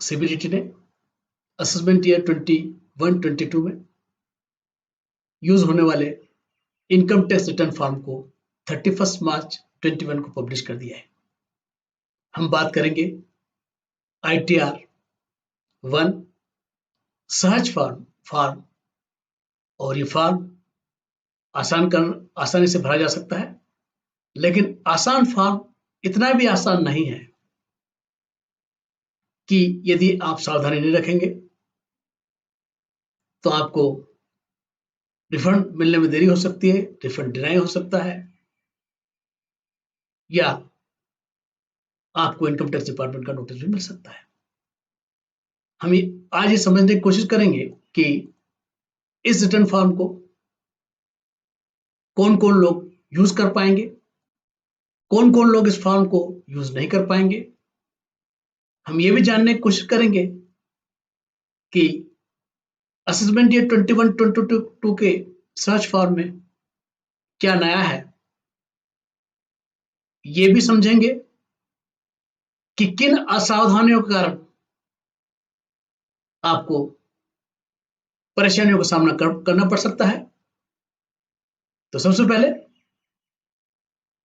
CBDT ने assessment year 21-22 में use होने वाले इनकम टैक्स रिटर्न फॉर्म को 31 मार्च 21 को पब्लिश कर दिया है। हम बात करेंगे ITR 1 सहज फॉर्म और ये फॉर्म आसानी से भरा जा सकता है, लेकिन आसान फॉर्म इतना भी आसान नहीं है कि यदि आप सावधानी नहीं रखेंगे तो आपको रिफंड मिलने में देरी हो सकती है, रिफंड डिनाई हो सकता है, या आपको इनकम टैक्स डिपार्टमेंट का नोटिस भी मिल सकता है। हम आज ये समझने की कोशिश करेंगे कि इस रिटर्न फॉर्म को कौन कौन लोग यूज कर पाएंगे, कौन कौन लोग इस फॉर्म को यूज नहीं कर पाएंगे। हम ये भी जानने की कोशिश करेंगे कि असेसमेंट ईयर 21-22 के सर्च फॉर्म में क्या नया है। ये भी समझेंगे कि किन असावधानियों के कारण आपको परेशानियों का सामना करना पड़ सकता है। तो सबसे पहले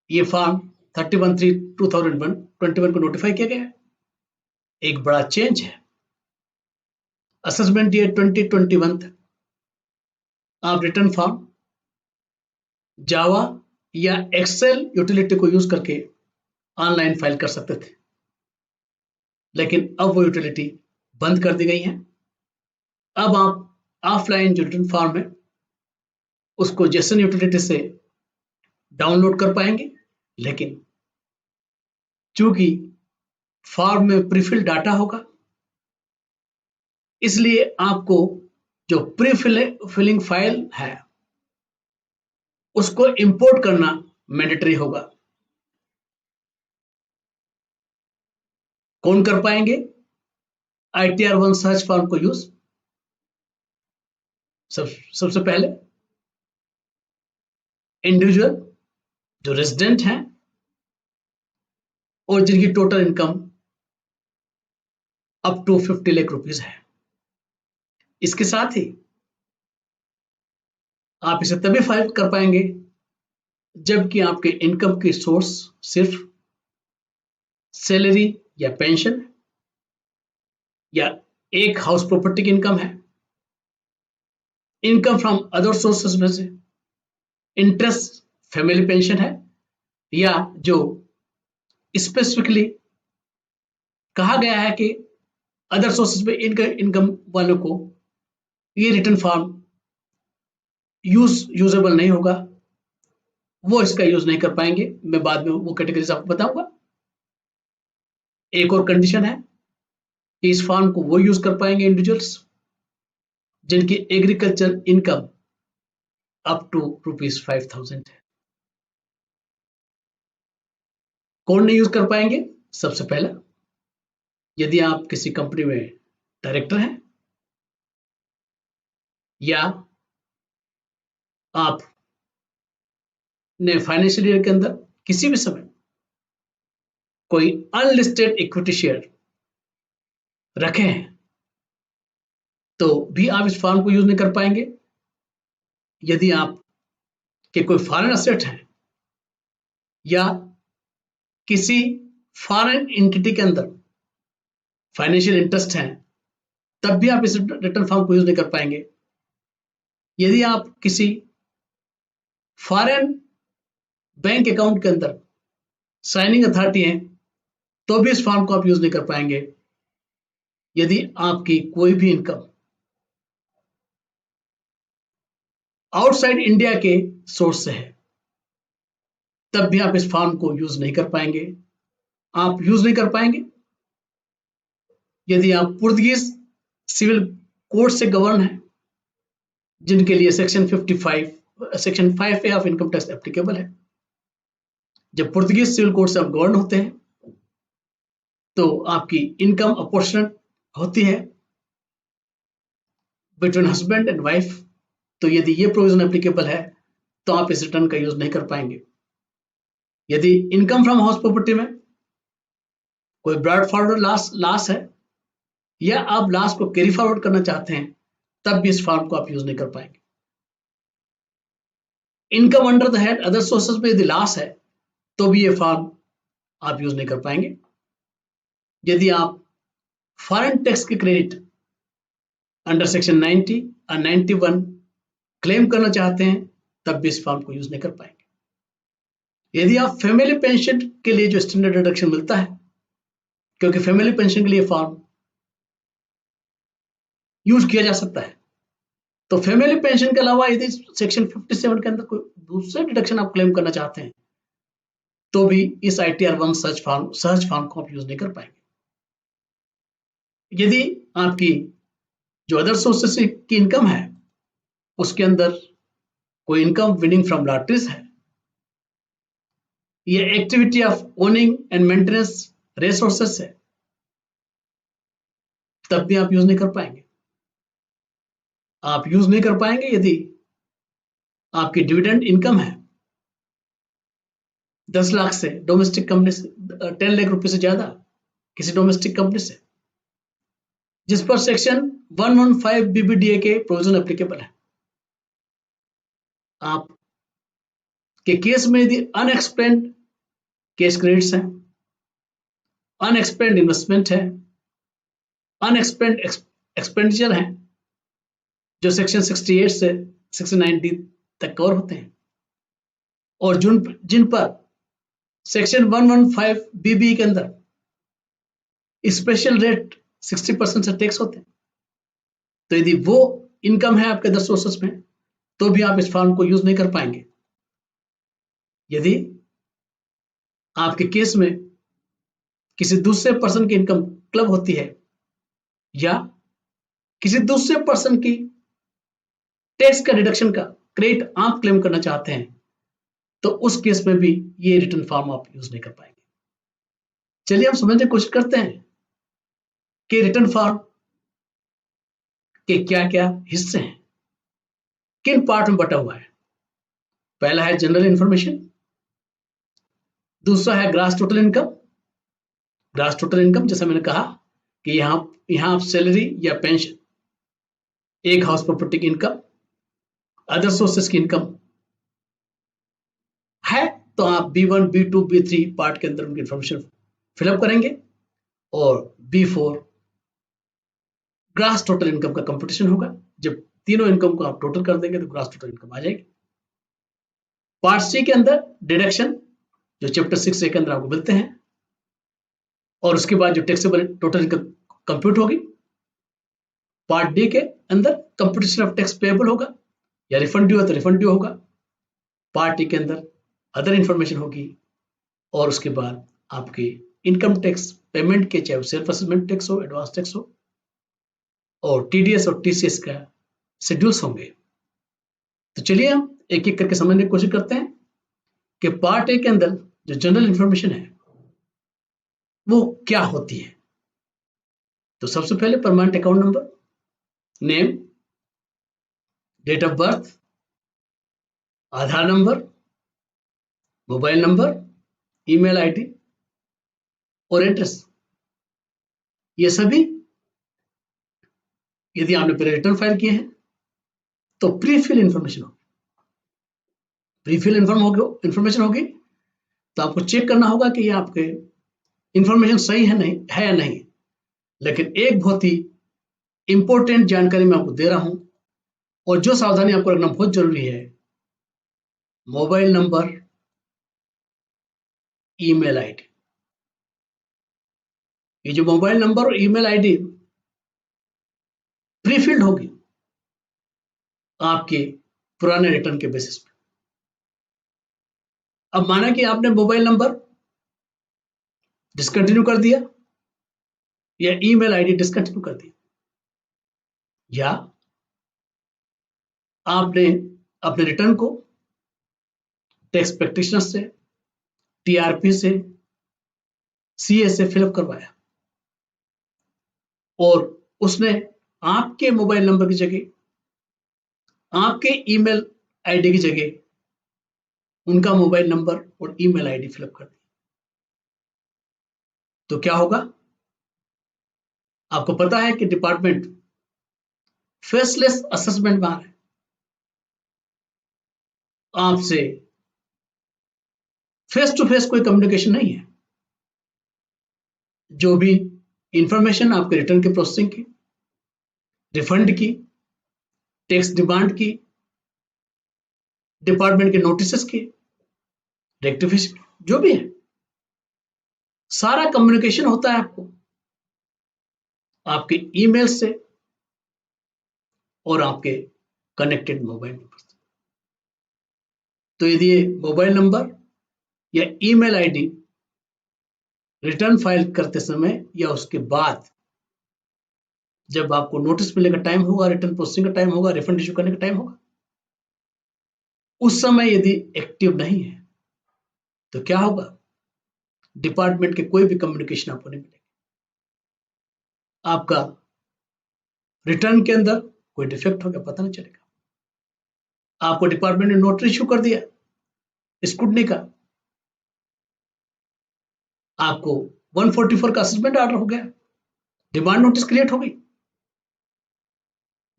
ये फॉर्म 31/3/2021 को नोटिफाई किया गया है। एक बड़ा चेंज है। असेसमेंट ईयर 2021 आप रिटर्न फॉर्म जावा या एक्सेल यूटिलिटी को यूज करके ऑनलाइन फाइल कर सकते थे, लेकिन अब वो यूटिलिटी बंद कर दी गई है। अब आप ऑफलाइन जो रिटर्न फॉर्म है उसको जेसन यूटिलिटी से डाउनलोड कर पाएंगे, लेकिन चूंकि फॉर्म में प्रीफिल डाटा होगा, इसलिए आपको जो प्री फिलिंग फाइल है उसको इंपोर्ट करना मैंडेटरी होगा। कौन कर पाएंगे ITR 1 सर्च फॉर्म को यूज? सबसे पहले इंडिविजुअल जो रेजिडेंट हैं और जिनकी total income up to 50 lakh rupees है। इसके साथ ही आप इसे तभी फाइल कर पाएंगे जबकि आपके इनकम की सोर्स सिर्फ सैलरी या पेंशन या एक हाउस प्रॉपर्टी की इनकम है, इनकम फ्रॉम अदर सोर्सेस में से इंटरेस्ट, फैमिली पेंशन है, या जो स्पेसिफिकली कहा गया है कि अदर सोर्सेस में इनकम वालों को ये रिटर्न फॉर्म यूजेबल नहीं होगा, वो इसका यूज नहीं कर पाएंगे। मैं बाद में वो कैटेगरीज आपको बताऊंगा। एक और कंडीशन है कि इस फॉर्म को वो यूज कर पाएंगे इंडिविजुअल्स जिनकी एग्रीकल्चर इनकम अप टू ₹5,000 है। कौन नहीं यूज कर पाएंगे? सबसे पहला, यदि आप किसी कंपनी में डायरेक्टर हैं या आप ने फाइनेंशियल ईयर के अंदर किसी भी समय कोई अनलिस्टेड इक्विटी शेयर रखे हैं, तो भी आप इस फॉर्म को यूज नहीं कर पाएंगे। यदि आप के कोई फॉरेन एसेट है या किसी फॉरेन एंटिटी के अंदर फाइनेंशियल इंटरेस्ट है, तब भी आप इस रिटर्न फॉर्म को यूज नहीं कर पाएंगे। यदि आप किसी फॉरेन बैंक अकाउंट के अंदर साइनिंग अथॉरिटी हैं, तो भी इस फॉर्म को आप यूज नहीं कर पाएंगे। यदि आपकी कोई भी इनकम आउटसाइड इंडिया के सोर्स से है, तब भी आप इस फॉर्म को यूज नहीं कर पाएंगे। आप यूज नहीं कर पाएंगे यदि आप पुर्तगीज सिविल कोड से गवर्न है, जिनके लिए section 5A of income tax applicable है। जब पुर्तगीज सिविल कोड से आप गवर्न होते हैं तो आपकी इनकम अपॉर्चुनेट होती है बिटवीन हस्बैंड एंड वाइफ। तो यदि ये प्रोविजन एप्लीकेबल है तो आप इस रिटर्न का यूज नहीं कर पाएंगे। यदि इनकम फ्रॉम हाउस प्रॉपर्टी में कोई ब्रॉड फॉरवर्ड लॉस है या आप लॉस को कैरी फॉरवर्ड करना चाहते हैं, तब भी इस फॉर्म को आप यूज नहीं कर पाएंगे। Income under the head other sources में यदि लॉस है तो भी ये फॉर्म आप यूज नहीं कर पाएंगे। यदि आप फॉरेन टैक्स के क्रेडिट अंडर सेक्शन 90 और 91 क्लेम करना चाहते हैं, तब भी इस फॉर्म को यूज नहीं कर पाएंगे। यदि आप फैमिली पेंशन के लिए जो स्टैंडर्ड डिडक्शन मिलता है, क्योंकि फैमिली पेंशन के लिए फॉर्म यूज किया जा सकता है, तो फैमिली पेंशन के अलावा यदि सेक्शन 57 के अंदर कोई दूसरे डिडक्शन आप क्लेम करना चाहते हैं, तो भी इस ITR 1 सर्च फॉर्म को आप यूज नहीं कर पाएंगे। यदि आपकी जो अदर सोर्सेस की इनकम है उसके अंदर कोई इनकम विनिंग फ्रॉम लॉटरीज है, ये activity of owning and maintenance resources है, तब भी आप यूज नहीं कर पाएंगे। आप यूज नहीं कर पाएंगे यदि आपकी डिविडेंड इनकम है 10 लाख से, डोमेस्टिक कंपनी से 10 लाख रुपए से ज्यादा किसी डोमेस्टिक कंपनी से, जिस पर सेक्शन 115 BBDA के प्रोविजन एप्लीकेबल है। आप के केस में यदि अनएक्सप्लेन्ड कैश क्रेडिट्स हैं, अनएक्सप्लेन्ड इन्वेस्टमेंट है, अनएक्सप्लेन्ड एक्सपेंडिचर है, जो सेक्शन 68 से 69D तक कवर होते हैं, और जिन पर सेक्शन 115 BB के अंदर स्पेशल रेट 60% से टैक्स होते हैं, तो यदि वो इनकम है आपके 10 सोर्सेस में, तो भी आप इस फॉर्म को यूज नहीं कर पाएंगे। यदि आपके केस में किसी दूसरे पर्सन की इनकम क्लब होती है या किसी दूसरे पर्सन की टैक्स का डिडक्शन का क्रेडिट आप क्लेम करना चाहते हैं, तो उस केस में भी ये रिटर्न फॉर्म आप यूज नहीं कर पाएंगे। चलिए हम समझने की कोशिश करते हैं कि रिटर्न फॉर्म के क्या क्या हिस्से हैं, किन पार्ट में बटा हुआ है। पहला है जनरल इंफॉर्मेशन, दूसरा है gross total income. Gross total income जैसा मैंने कहा कि यहां आप सैलरी या पेंशन, एक हाउस प्रॉपर्टी की इनकम, अदर सोर्सेस की इनकम है, तो आप B1, B2, B3 पार्ट के अंदर उनकी इंफॉर्मेशन फिलअप करेंगे, और B4 ग्रॉस टोटल इनकम का कंपटीशन होगा। जब तीनों इनकम को आप टोटल कर देंगे तो ग्रॉस टोटल इनकम आ जाएगी। पार्ट C के अंदर डिडक्शन, जो चैप्टर 6A के अंदर आपको मिलते हैं, और उसके बाद जो टैक्सेबल टोटल इनकम कंप्यूट होगी। पार्ट D के अंदर कंपटीशन ऑफ टैक्स पेएबल होगा, या रिफंड ड्यू है तो रिफंड ड्यू होगा। पार्ट E के अंदर अदर इंफॉर्मेशन होगी, और उसके बाद आपके इनकम टैक्स पेमेंट के, चाहे सेल्फ असेसमेंट टैक्स हो, एडवांस टैक्स हो, और TDS और TCS का शेड्यूल्स होंगे। तो चलिए हम एक एक करके समझने की कोशिश करते हैं कि पार्ट A के अंदर जो जनरल इंफॉर्मेशन है वो क्या होती है। तो सबसे पहले permanent account number, name, date of birth, Aadhaar number, mobile number, email ID और एड्रेस, ये सभी यदि आपने पहले रिटर्न फाइल किए हैं तो प्री फिल इंफॉर्मेशन होगी। प्री फिल इंफॉर्मेशन होगी तो आपको चेक करना होगा कि ये आपके इंफॉर्मेशन सही है या नहीं। लेकिन एक बहुत ही इंपॉर्टेंट जानकारी मैं आपको दे रहा हूं, और जो सावधानी आपको रखना बहुत जरूरी है, मोबाइल नंबर, ईमेल आईडी। ये जो मोबाइल नंबर और ईमेल आईडी प्रीफिल्ड होगी आपके पुराने रिटर्न के बेसिस पे। अब माना कि आपने मोबाइल नंबर डिसकंटिन्यू कर दिया या ईमेल आईडी डिसकंटिन्यू कर दिया, या आपने अपने रिटर्न को टैक्स प्रैक्टिशनर से, TRP से, CA से फिलअप करवाया, और उसने आपके मोबाइल नंबर की जगह, आपके ईमेल आईडी की जगह उनका मोबाइल नंबर और ईमेल आईडी फिलअप कर दी, तो क्या होगा? आपको पता है कि डिपार्टमेंट फेसलेस असेसमेंट में आ रहे हैं, आपसे फेस टू फेस कोई कम्युनिकेशन नहीं है। जो भी इंफॉर्मेशन आपके रिटर्न की प्रोसेसिंग की, रिफंड की, टैक्स डिमांड की, डिपार्टमेंट के नोटिस की, रेक्टिफिकेशन, जो भी है, सारा कम्युनिकेशन होता है आपके ईमेल से और आपके कनेक्टेड मोबाइल नंबर से। तो यदि ये मोबाइल नंबर या ईमेल आईडी रिटर्न फाइल करते समय या उसके बाद जब आपको नोटिस मिलने का टाइम होगा, रिटर्न प्रोसेसिंग का टाइम होगा, रिफंड इश्यू करने का टाइम होगा, उस समय यदि एक्टिव नहीं है तो क्या होगा? डिपार्टमेंट के कोई भी कम्युनिकेशन आपको नहीं मिलेगा। आपका रिटर्न के अंदर कोई डिफेक्ट हो गया पता नहीं चलेगा। आपको डिपार्टमेंट ने नोटिस इश्यू कर दिया स्क्रूटनी का, आपको 144 का असेसमेंट ऑर्डर हो गया, डिमांड नोटिस क्रिएट हो गई,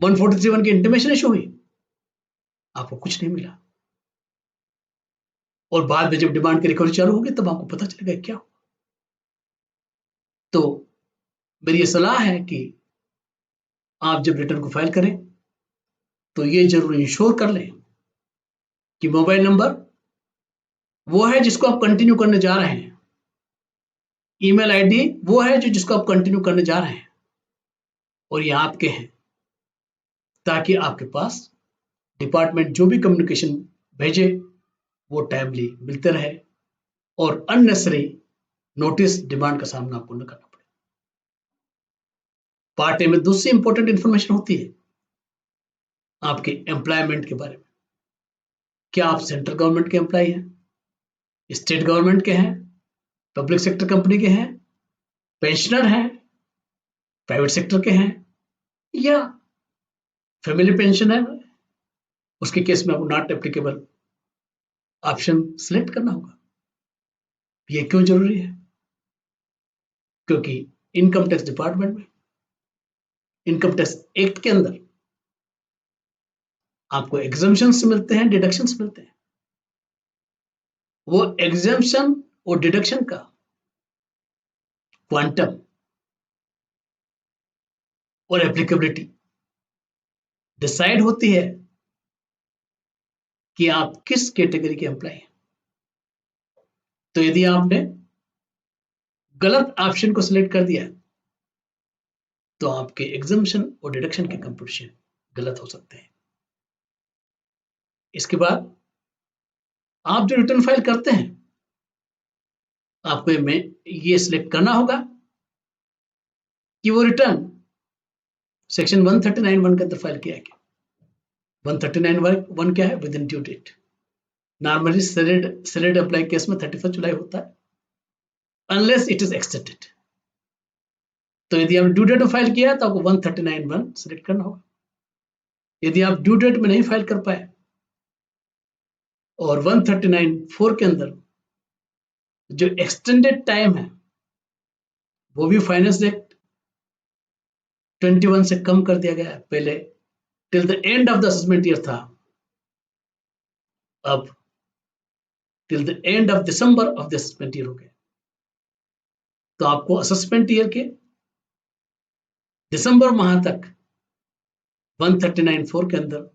143 की इंटीमेशन इश्यू हुई, आपको कुछ नहीं मिला। और बाद में जब डिमांड की रिकवरी चालू होगी तब आपको पता चलेगा क्या हुआ। तो मेरी ये सलाह है कि आप जब रिटर्न को फाइल करें तो ये जरूर इंश्योर कर लें कि मोबाइल नंबर वो है जिसको आप कंटिन्यू करने जा रहे हैं, ईमेल आईडी वो है जिसको आप कंटिन्यू करने जा रहे हैं, और ये आपके हैं, ताकि आपके पास डिपार्टमेंट जो भी कम्युनिकेशन भेजे वो टाइमली मिलते रहे और अननेसेसरी नोटिस डिमांड का सामना आपको न करना पड़े। पार्ट ए में दूसरी इंपॉर्टेंट इंफॉर्मेशन होती है आपके एम्प्लॉयमेंट के बारे में। क्या आप सेंट्रल गवर्नमेंट के एम्प्लॉय हैं, स्टेट गवर्नमेंट के हैं, पब्लिक सेक्टर कंपनी के हैं, पेंशनर हैं, प्राइवेट सेक्टर के हैं, या फैमिली पेंशन है, उसके केस में आपको नॉट एप्लीकेबल ऑप्शन सिलेक्ट करना होगा। ये क्यों जरूरी है? क्योंकि इनकम टैक्स डिपार्टमेंट में इनकम टैक्स एक्ट के अंदर आपको एग्जम्पशंस मिलते हैं, डिडक्शंस मिलते हैं। वो एग्जम्पशन और डिडक्शन का क्वांटम और एप्लीकेबिलिटी डिसाइड होती है कि आप किस कैटेगरी के एम्प्लॉय हैं। तो यदि आपने गलत ऑप्शन को सिलेक्ट कर दिया तो आपके एग्जम्पशन और डिडक्शन के कंप्यूटेशन गलत हो सकते हैं। इसके बाद आप जो रिटर्न फाइल करते हैं आपको ये सिलेक्ट करना होगा कि वो रिटर्न सेक्शन 139(1) के अंदर फाइल किया है। 139(1) क्या है? Within due date. Normally salaried employee case में 31 जुलाई होता है, अनलेस इट इज एक्सटेंडेड। तो यदि आप ड्यू डेट में फाइल किया तो आपको 139(1) सिलेक्ट करना होगा। यदि आप ड्यू डेट में नहीं फाइल कर पाए और 139(4) के अंदर जो एक्सटेंडेड टाइम है वो भी फाइनेंस एक्ट 21 से कम कर दिया गया है। पहले till the end of the assessment year था, अब till the end of December of the assessment year हो गया। तो आपको असेसमेंट ईयर के दिसंबर माह तक 139(4) के अंदर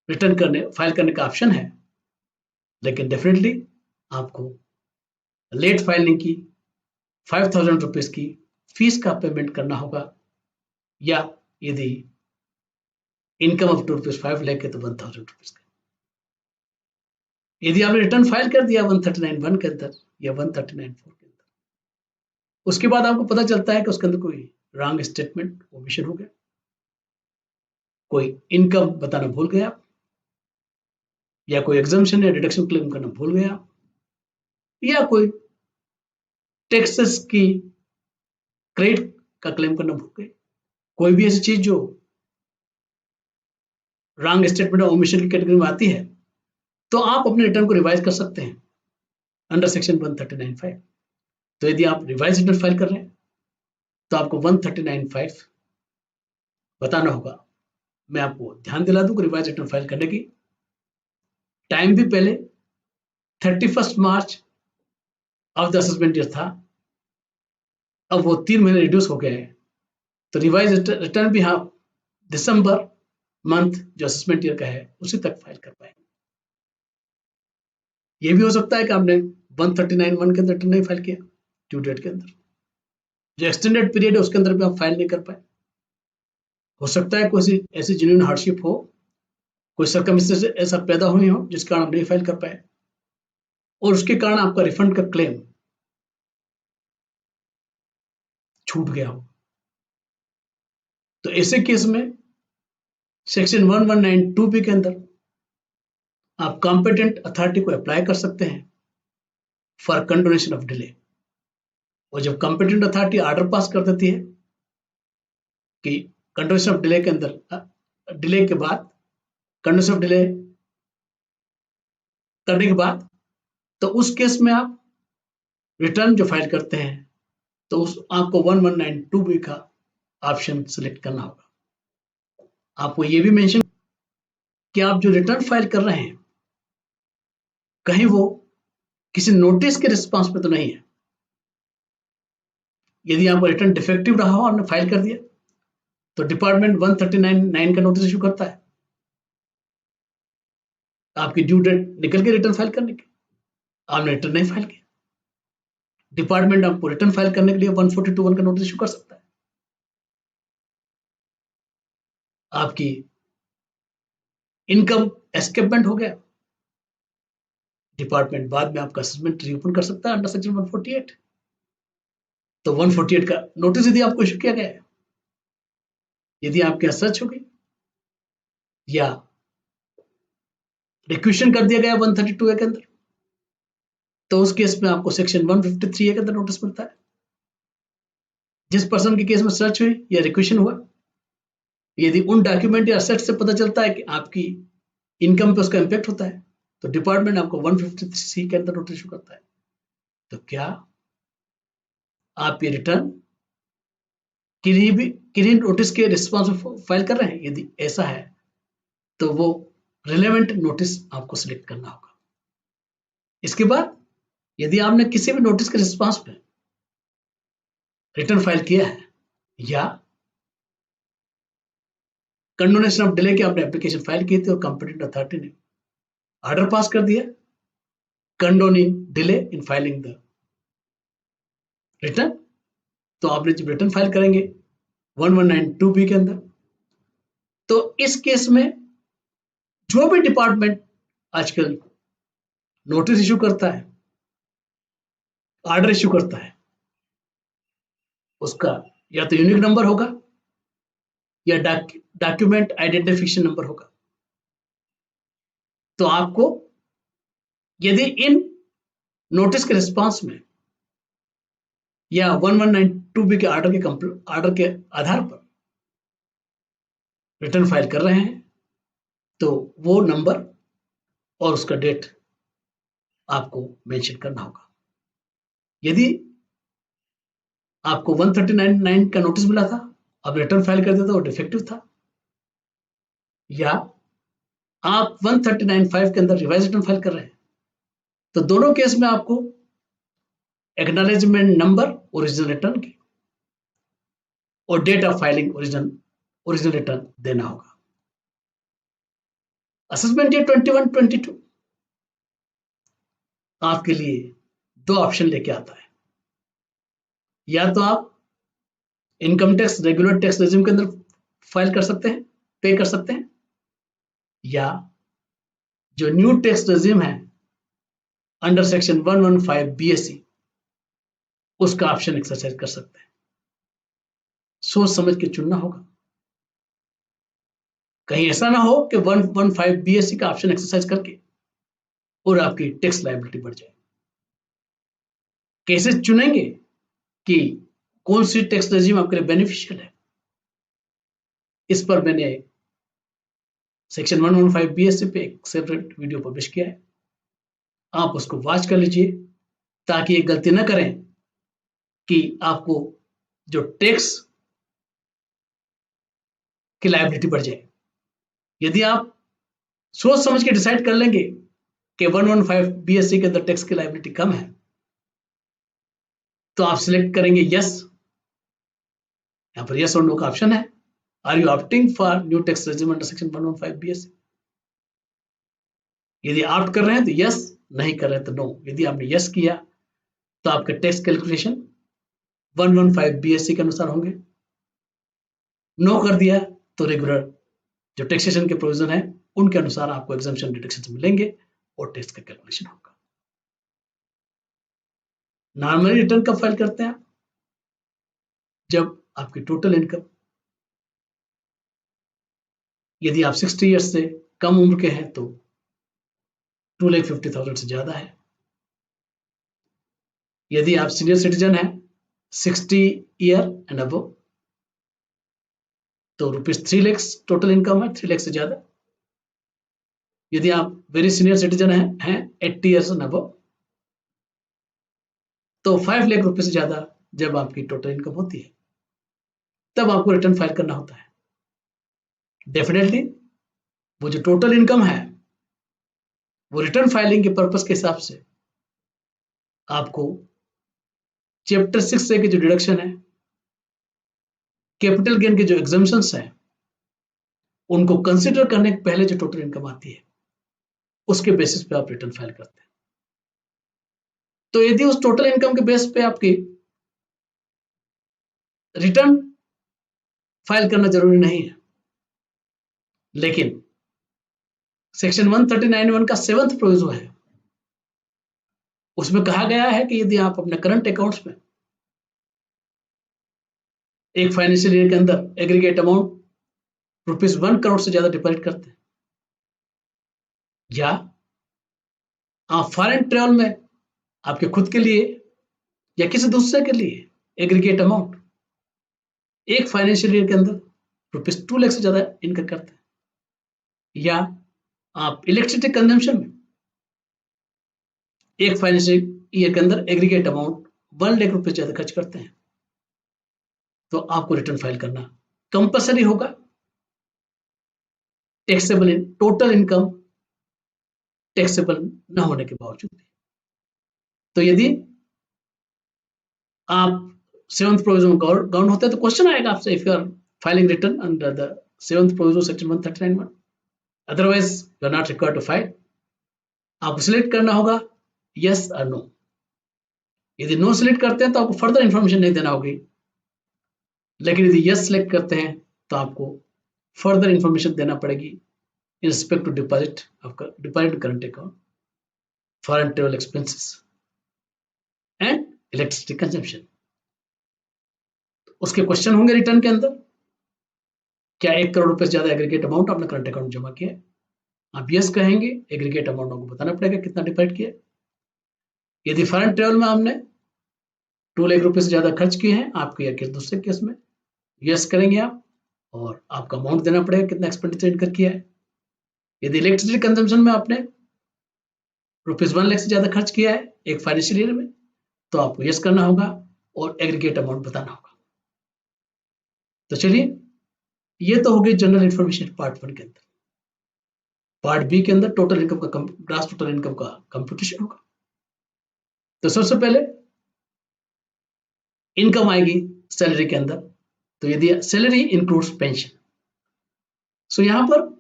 रिटर्न फाइल करने का ऑप्शन है, लेकिन डेफिनेटली आपको लेट फाइलिंग की 5,000 रुपीज की फीस का पेमेंट करना होगा, या यदि इनकम ऑफ ₹2.5 लाख है तो 1,000 रुपीज का। यदि आपने रिटर्न फाइल कर दिया 139(1) के अंदर या 139(4) के अंदर, उसके बाद आपको पता चलता है कि उसके अंदर कोई रॉन्ग स्टेटमेंट ओमिशन हो गया, कोई इनकम बताना भूल गया, या कोई एग्जम्पशन या डिडक्शन क्लेम करना भूल गया, या कोई टैक्सेस की क्रेडिट का क्लेम करना भूल गए, कोई भी ऐसी चीज जो रॉन्ग स्टेटमेंट और ओमिशन की कैटेगरी में आती है, तो आप अपने रिटर्न को रिवाइज कर सकते हैं अंडर सेक्शन 139(5). तो यदि आप रिवाइज रिटर्न फाइल कर रहे हैं तो आपको 139.5 बताना होगा। मैं आपको ध्यान दिला दूं कि रिवाइज रिटर्न फाइल करने की टाइम भी पहले 31 मार्च ऑफ द असेसमेंट ईयर था, अब वो 3 महीने रिड्यूस हो गए हैं। तो रिवाइज रिटर्न भी हाँ दिसंबर मंथ जो असेसमेंट ईयर का है उसी तक फाइल कर पाएंगे। ये भी हो सकता है कि आपने 139(1) के अंदर रिटर्न नहीं फाइल किया ड्यू डेट के अंदर, जो एक्सटेंडेड पीरियड है उसके अंदर भी आप फाइल नहीं कर पाए। हो सकता है कोई ऐसी जेन्युइन हार्डशिप हो, कोई सर्कमस्टेंस ऐसा पैदा हुई हो जिस कारण आप नहीं फाइल कर पाए और उसके कारण आपका रिफंड का क्लेम छूट गया हो। तो ऐसे केस में सेक्शन 1192B के अंदर आप कॉम्पिटेंट अथॉरिटी को अप्लाई कर सकते हैं फॉर कंडोनेशन ऑफ डिले। और जब कॉम्पिटेंट अथॉरिटी ऑर्डर पास कर देती है कि कंडोनेशन ऑफ डिले के अंदर डिले के बाद कंडोनेशन ऑफ डिले करने के बाद, तो उस केस में आप रिटर्न जो फाइल करते हैं तो उस आपको 1192B का ऑप्शन सिलेक्ट करना होगा। आपको ये भी मेंशन कि आप जो रिटर्न फाइल कर रहे हैं कहीं वो किसी नोटिस के रिस्पांस में तो नहीं है। यदि आपका रिटर्न डिफेक्टिव रहा हो, आपने फाइल कर दिया, तो डिपार्टमेंट 139(9) का नोटिस इशू करता है आपकी ड्यू डेट निकल के रिटर्न फाइल करने की, आपने रिटर्न नहीं फाइल किया, डिपार्टमेंट आपको रिटर्न फाइल करने के लिए 142(1) का नोटिस इशू कर सकता है। आपकी इनकम एस्केपमेंट हो गया, डिपार्टमेंट बाद में आपका असेसमेंट रीओपन कर सकता है अंडर सेक्शन 148। तो 148 का नोटिस यदि आपको इशू किया गया है, यदि आपके यहाँ सर्च हो गई या रिक्वेशन कर दिया गया 132A के अंदर, तो उस केस में आपको सेक्शन 153A के अंदर नोटिस मिलता है। जिस पर्सन के केस में सर्च हुई या रिक्वेशन हुआ, यदि उन डॉक्यूमेंट या असेट से पता चलता है कि आपकी इनकम पे उसका इंपैक्ट होता है, तो डिपार्टमेंट आपको 153C के अंदर नोटिस इशू करता है। तो क्या आप ये रिटर्न किन्हीं नोटिस के रिस्पॉन्स में फाइल कर रहे हैं? यदि ऐसा है तो वो रिलेवेंट नोटिस आपको सिलेक्ट करना होगा। इसके बाद यदि आपने किसी भी नोटिस के रिस्पॉन्स में रिटर्न फाइल किया है या कंडोनेशन ऑफ डिले की आपने एप्लीकेशन फाइल की थी और कॉम्पिटेंट अथॉरिटी ने ऑर्डर पास कर दिया condoning delay in filing the return, तो आपने जब रिटर्न फाइल करेंगे 1192B के अंदर, तो इस केस में जो भी डिपार्टमेंट आजकल नोटिस इशू करता है, ऑर्डर इशू करता है, उसका या तो यूनिक नंबर होगा या डॉक्यूमेंट आइडेंटिफिकेशन नंबर होगा। तो आपको यदि इन नोटिस के रिस्पांस में या 1192B के ऑर्डर के आधार पर रिटर्न फाइल कर रहे हैं, तो वो नंबर और उसका डेट आपको मेंशन करना होगा। यदि आपको 139(9) का नोटिस मिला था, आप रिटर्न फाइल कर देते वो डिफेक्टिव था, या आप 139(5) के अंदर रिवाइज रिटर्न फाइल कर रहे हैं, तो दोनों केस में आपको एक्नॉलेजमेंट नंबर ओरिजिनल रिटर्न की और date of filing original return देना होगा। असेसमेंट ईयर 21-22 आपके लिए 2 ऑप्शन लेके आता है। या तो आप income tax regular tax regime के अंदर फाइल कर सकते हैं, पे कर सकते हैं, या जो न्यू टैक्स रेजिम है अंडर सेक्शन 115 BSE उसका ऑप्शन एक्सरसाइज कर सकते हैं। सोच समझ के चुनना होगा, कहीं ऐसा ना हो कि 115 BSE का ऑप्शन एक्सरसाइज करके और आपकी टैक्स लायबिलिटी बढ़ जाए। कैसे चुनेंगे कि कौन सी टैक्स रेजिम आपके लिए बेनिफिशियल है, इस पर मैंने सेक्शन 115 BSE पे एक सेपरेट वीडियो पब्लिश किया है, आप उसको वॉच कर लीजिए ताकि ये गलती ना करें कि आपको जो टैक्स की लायबिलिटी बढ़ जाए। यदि आप सोच समझ के डिसाइड कर लेंगे कि 115 BSE के अंदर टैक्स की लायबिलिटी कम है, तो आप सिलेक्ट करेंगे यस। यहां पर यस और नो का ऑप्शन है। Are you opting for new tax regime under section 115 BSE? यदि ऑप्ट कर रहे हैं तो यस, नहीं कर रहे हैं तो नो। यदि आपने यस किया तो आपके टैक्स कैलकुलेशन 115 BSE के अनुसार होंगे। नो कर दिया तो रेगुलर जो टैक्सेशन के प्रोविजन है उनके अनुसार आपको एग्जम्पशन डिडक्शन मिलेंगे और टैक्स का कैलकुलेशन होगा। नॉर्मली रिटर्न कब फाइल करते हैं? जब आपकी टोटल इनकम, यदि आप 60 ईयर्स से कम उम्र के हैं तो 2,50,000 से ज्यादा है। यदि आप सीनियर सिटीजन हैं 60 ईयर एंड अबव तो ₹3 लाख टोटल इनकम है, 3 लाख से ज्यादा। यदि आप वेरी सीनियर सिटीजन हैं 80 ईयर्स एंड अबव तो 5 लाख रुपए से ज्यादा जब आपकी टोटल इनकम होती है तब आपको रिटर्न फाइल करना होता है। डेफिनेटली वो जो टोटल इनकम है वो रिटर्न फाइलिंग के पर्पस के हिसाब से आपको चैप्टर 6 के जो डिडक्शन है, कैपिटल गेन के जो एग्जम्पशंस हैं, उनको कंसिडर करने के पहले जो टोटल इनकम आती है उसके बेसिस पे आप रिटर्न फाइल करते हैं। तो यदि उस टोटल इनकम के बेस पे आपकी रिटर्न फाइल करना जरूरी नहीं है, लेकिन सेक्शन 139(1) का 7th प्रोविजन है, उसमें कहा गया है कि यदि आप अपने करंट अकाउंट्स में एक फाइनेंशियल ईयर के अंदर एग्रीगेट अमाउंट ₹1 करोड़ से ज्यादा डिपॉजिट करते हैं या आप फॉरेन ट्रेवल में आपके खुद के लिए या किसी दूसरे के लिए एग्रीगेट अमाउंट एक फाइनेंशियल ईयर के अंदर ₹2 लाख से ज्यादा इनकम करते हैं, या आप इलेक्ट्रिसिटी कंजम्पशन में एक फाइनेंशियल ईयर के अंदर एग्रीगेट अमाउंट ₹1 लाख से ज्यादा खर्च करते हैं, तो आपको रिटर्न फाइल करना कंपलसरी होगा taxable in total income taxable न होने के बावजूद भी। तो यदि आप 7th प्रोविजन गवर्न होते हैं तो क्वेश्चन आएगा आपसे, if you are filing return under the 7th provision section 139(1), otherwise you are not required to file. आपको सिलेक्ट करना होगा यस और नो। यदि नो सिलेक्ट करते हैं तो आपको फर्दर इंफॉर्मेशन नहीं देना होगी, लेकिन यदि यस सिलेक्ट करते हैं तो आपको फर्दर इंफॉर्मेशन देना पड़ेगी in respect to deposit current account, foreign travel expenses and electricity consumption। उसके क्वेश्चन होंगे रिटर्न के अंदर, क्या 1 करोड़ रुपए से ज्यादा एग्रीगेट अमाउंट आपने करंट अकाउंट में जमा किया? आप यस कहेंगे, एग्रीगेट अमाउंट आपको बताना पड़ेगा कितना डिपॉजिट किया। यदि फॉरेन ट्रेवल में हमने 2 लाख रुपए से ज्यादा खर्च किए हैं आपके या किसी दूसरे केस में, यस करेंगे आप और आपका अमाउंट देना पड़ेगा कितना एक्सपेंडिचर इनकर किया है। यदि इलेक्ट्रिसिटी कंजम्पशन में आपने ₹1 लाख से ज्यादा खर्च किया है एक फाइनेंशियल ईयर में, तो आपको यस करना होगा और एग्रीगेट अमाउंट बताना होगा। तो चलिए, ये तो हो गई जनरल इंफॉर्मेशन पार्ट 1 के अंदर। पार्ट बी के अंदर टोटल इनकम का ग्रास टोटल इनकम का कंप्यूटेशन होगा। तो सबसे पहले इनकम आएगी सैलरी के अंदर। तो यदि सैलरी इंक्लूड्स पेंशन, सो यहां पर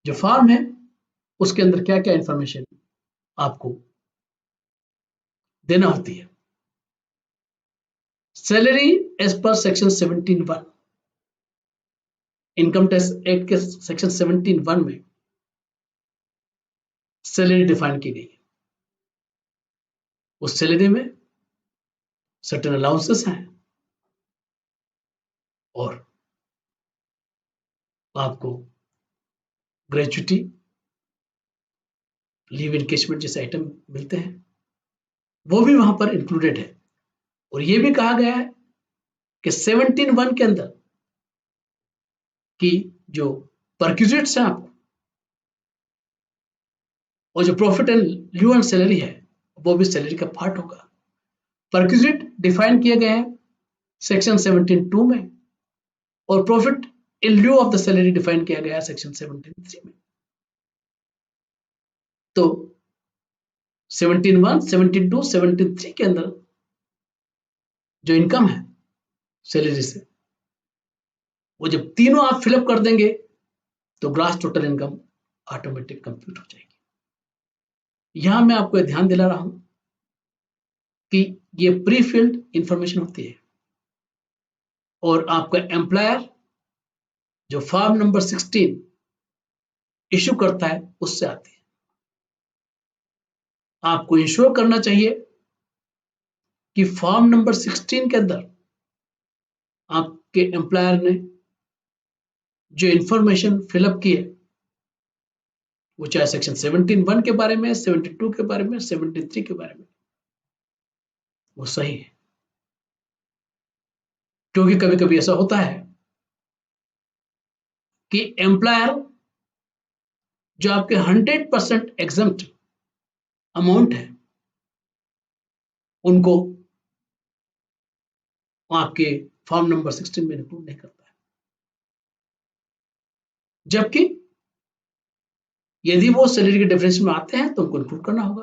जो फॉर्म है उसके अंदर क्या क्या इंफॉर्मेशन आपको देना होती है। Salary as per section 17(1) income tax act के सेक्शन 17(1) में सैलरी डिफाइन की गई है। उस सैलरी में सर्टेन अलाउंसेस हैं और आपको ग्रेचुटी, लीव इनकेशमेंट जैसे आइटम मिलते हैं, वो भी वहां पर इंक्लूडेड है। और ये भी कहा गया है कि 17(1) के अंदर की जो परक्यूजिट्स हैं आपको और जो प्रॉफिट एंड ल्यू एंड सैलरी है वो भी सैलरी का पार्ट होगा। परक्यूजिट डिफाइन किए गए हैं सेक्शन 17(2) में, और profit in लिeu of the salary define किया गया सेक्शन 17(3) में। तो 17(1), 17(2), 17(3) के अंदर जो इनकम है सैलरी से, वो जब तीनों आप फिलअप कर देंगे तो gross total income automatic compute हो जाएगी। यहां मैं आपको ध्यान दिला रहा हूं कि ये प्री फिल्ड इंफॉर्मेशन होती है, और आपका एम्प्लॉयर जो फॉर्म नंबर 16 इश्यू करता है उससे आती है। आपको इंश्योर करना चाहिए कि फॉर्म नंबर 16 के अंदर आपके एम्प्लॉयर ने जो इंफॉर्मेशन फिलअप की है, वो चाहे सेक्शन 17(1) के बारे में, 72 के बारे में, 73 के बारे में, वो सही है। क्योंकि कभी कभी ऐसा होता है कि एम्प्लॉयर जो आपके 100% एग्जम्प्ट अमाउंट है, उनको आपके फॉर्म नंबर 16 में इंक्लूड नहीं करता है। जबकि यदि वो सैलरी के डेफिनेशन में आते हैं तो उनको इंक्लूड करना होगा,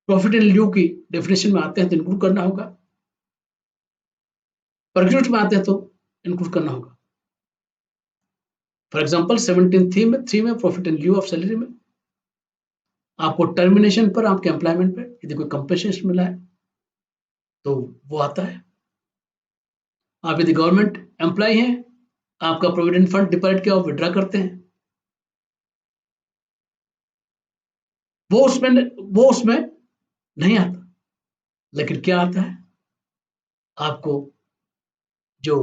प्रॉफिट इन लिeu की डेफिनेशन में आते हैं तो इंक्लूड करना होगा, परक्यूट में आते हैं तो इंक्लूड करना होगा। फॉर एग्जांपल 17(3) में प्रॉफिट इन लिeu ऑफ सैलरी में आपको टर्मिनेशन पर, आपके एम्प्लॉयमेंट पे यदि कोई कंपेंसेशन मिला है तो वो आता है। आप यदि गवर्नमेंट एम्प्लॉय हैं, आपका प्रोविडेंट फंड डिपॉजिट किया, विड्रॉ करते हैं, वो उसमें नहीं आता। लेकिन क्या आता है, आपको जो